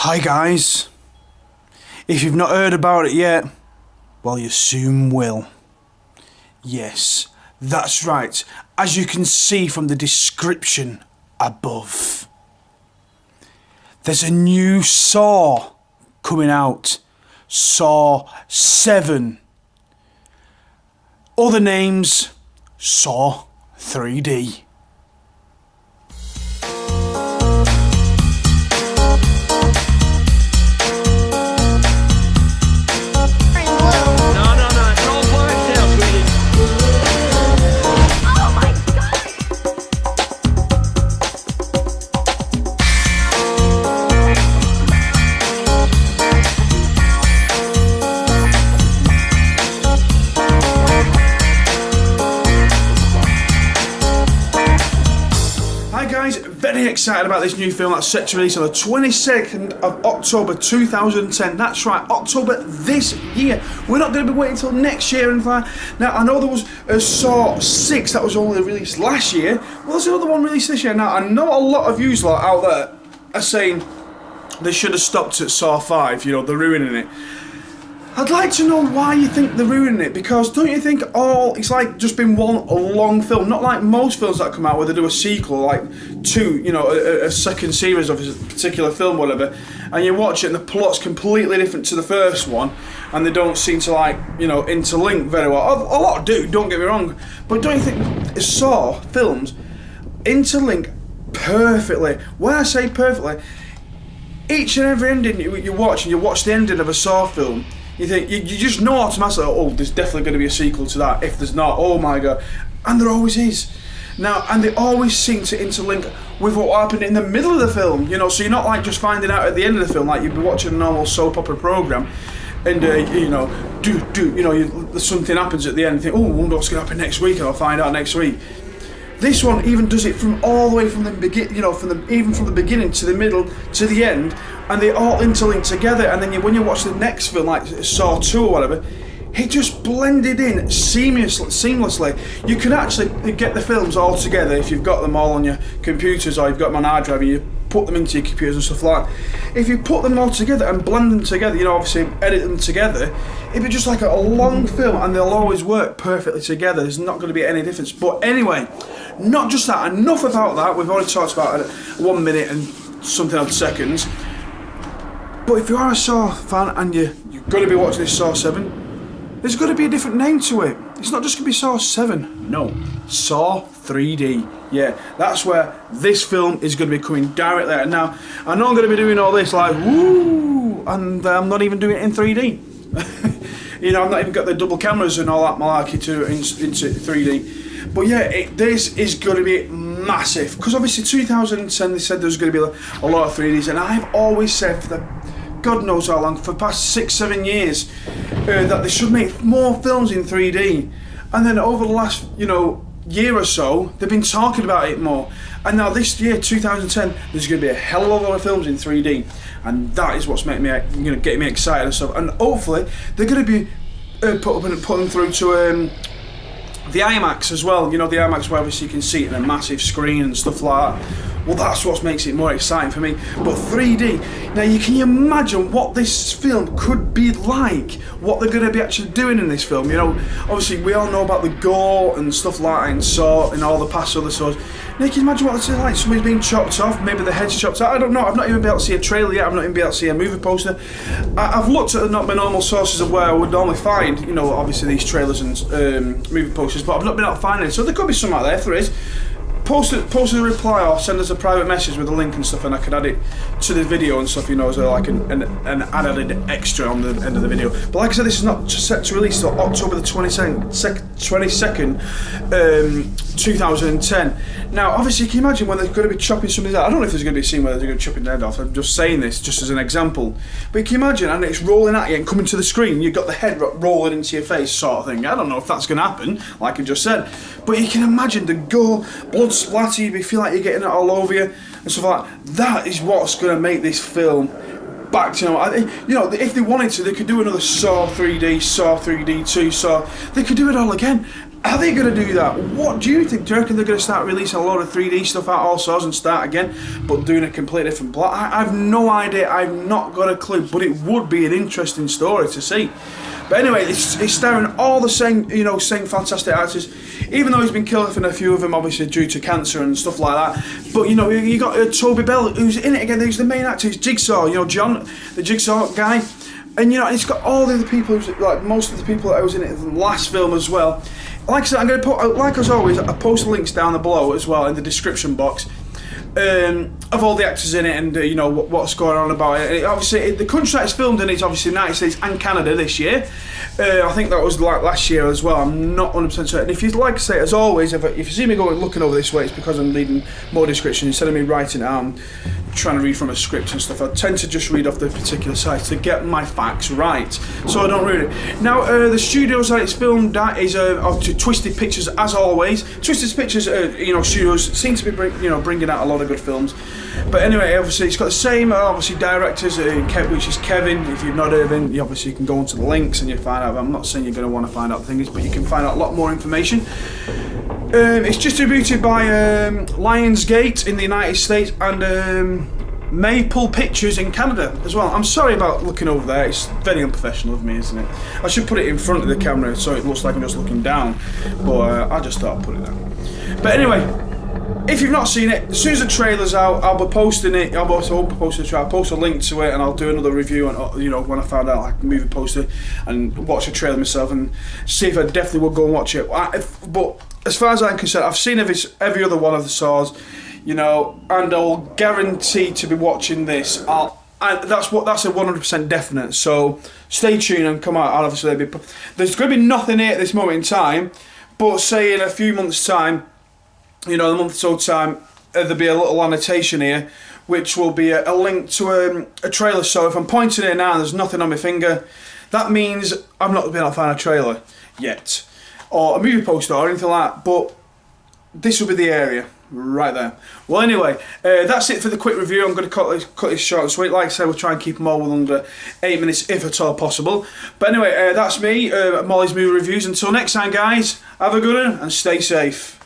Hi guys, if you've not heard about it yet, well you soon will. Yes, that's right, as you can see from the description above. There's a new Saw coming out, Saw 7. Other names, Saw 3D. Very excited about this new film that's set to release on the 22nd of October 2010. That's right, October this year. We're not going to be waiting until next year. And now, I know there was a Saw 6 that was only released last year. Well, there's another one released this year. Now, I know a lot of you lot out there are saying they should have stopped at Saw 5, you know, they're ruining it. I'd like to know why you think they're ruining it, because don't you think it's like just been one long film, not like most films that come out where they do a sequel, like a second series of a particular film, whatever, and you watch it and the plot's completely different to the first one, and they don't seem to interlink very well. A lot do, don't get me wrong, but don't you think Saw films interlink perfectly? When I say perfectly, each and every ending you watch the ending of a Saw film, you think, you just know automatically, oh, there's definitely going to be a sequel to that. If there's not, oh my god. And there always is. Now, and they always seem to interlink with what happened in the middle of the film, you know, so you're not like just finding out at the end of the film, like you'd be watching a normal soap opera programme, and, something happens at the end, and think, oh, I wonder what's going to happen next week, and I'll find out next week. This one even does it from all the way from the beginning, even from the beginning to the middle to the end, and they all interlink together. And then when you watch the next film, like Saw 2 or whatever, it just blended in seamlessly. You can actually get the films all together if you've got them all on your computers or you've got them on hard drive and you put them into your computers and stuff like that. If you put them all together and blend them together, obviously edit them together, it'd be just like a long film, and they'll always work perfectly together. There's not going to be any difference. But anyway, not just that, enough about that. We've already talked about it 1 minute and something odd seconds. But if you are a Saw fan and you're going to be watching this Saw 7, there's going to be a different name to it. It's not just going to be Saw 7, no, Saw 3D. Yeah, that's where this film is going to be coming directly out. Now, I know I'm going to be doing all this like, woo, and I'm not even doing it in 3D. I've not even got the double cameras and all that malarkey into 3D. But yeah, this is going to be massive, because obviously 2010 they said there was going to be a lot of 3Ds, and I've always said for the God knows how long, for the past 6-7 years, that they should make more films in 3D. And then over the last, year or so, they've been talking about it more. And now this year, 2010, there's going to be a hell of a lot of films in 3D. And that is what's getting me excited and stuff. And hopefully, they're going to be putting them through to the IMAX as well. The IMAX where obviously you can see it in a massive screen and stuff like that. Well, that's what makes it more exciting for me. But 3D, now can you imagine what this film could be like? What they're going to be actually doing in this film? Obviously we all know about the gore and stuff like that in Saw and all the past other Saws. Now can you imagine what it's like? Somebody's being chopped off, maybe the head's chopped out. I don't know. I've not even been able to see a trailer yet. I've not even been able to see a movie poster. I've looked at not my normal sources of where I would normally find, obviously these trailers and movie posters, but I've not been able to find it. So there could be some out there. If there is, post a reply or send us a private message with a link and stuff, and I can add it to the video and stuff, as like an added extra on the end of the video. But like I said, this is not set to release until October the 22nd, 2010. Now, obviously, can you imagine when they're going to be chopping somebody's head? I don't know if there's going to be a scene where they're going to be chopping their head off. I'm just saying this just as an example. But can you imagine, and it's rolling at you and coming to the screen, you've got the head rolling into your face sort of thing. I don't know if that's going to happen, like I just said. But you can imagine the gore, blood splatter, you feel like you're getting it all over you and stuff like that. That is what's going to make this film back to if they wanted to, they could do another Saw 3D, Saw 3D 2, Saw. They could do it all again. Are they going to do that? What do you think? Do you reckon they're going to start releasing a lot of 3D stuff out all sorts and start again, but doing a completely different plot? I've no idea. I've not got a clue, but it would be an interesting story to see. But anyway, it's starring all the same, you know, same fantastic actors. Even though he's been killed in a few of them, obviously due to cancer and stuff like that. But you know, you got Toby Bell, who's in it again. Who's the main actor? He's Jigsaw. You know, John, the Jigsaw guy. And you know, it's got all the other people, like most of the people that was in it in the last film as well. Like I said, I'm going to put, like as always, I post links down below as well in the description box of all the actors in it and you know what's going on about it. Obviously, the country that it's filmed in is obviously the United States and Canada this year. I think that was like last year as well. I'm not 100% certain. If you'd like to say, as always, if you see me going looking over this way, it's because I'm reading more description instead of me writing it out. Trying to read from a script and stuff. I tend to just read off the particular sites to get my facts right, so I don't read it. Now, the studios that it's filmed at is to Twisted Pictures, as always. Twisted Pictures, you know, studios seem to be bringing out a lot of good films. But anyway, obviously it's got the same obviously directors, which is Kevin. If you've not heard of him, obviously you can go onto the links and you find out. I'm not saying you're going to want to find out things, but you can find out a lot more information. It's distributed by Lionsgate in the United States and Maple Pictures in Canada as well. I'm sorry about looking over there, it's very unprofessional of me, isn't it? I should put it in front of the camera so it looks like I'm just looking down, but I just thought I'd put it there. But anyway, if you've not seen it, as soon as the trailer's out, I'll be posting it. I'll post a link to it, and I'll do another review. And you know, when I found out like a movie poster, and watch the trailer myself, and see if I definitely would go and watch it. But as far as I'm concerned, I've seen every other one of the Saws, you know, and I'll guarantee to be watching this. That's a 100% definite. So stay tuned and come out. Obviously, there's going to be nothing here at this moment in time, but say in a few months' time. You know, a month or so time, there'll be a little annotation here, which will be a link to a trailer. So if I'm pointing it now and there's nothing on my finger, that means I've not been able to find a trailer yet, or a movie poster or anything like that, but this will be the area right there. Well, anyway, that's it for the quick review. I'm going to cut this short and sweet. Like I said, we'll try and keep them all under 8 minutes if at all possible. But anyway, that's me, Molly's Movie Reviews. Until next time, guys, have a good one and stay safe.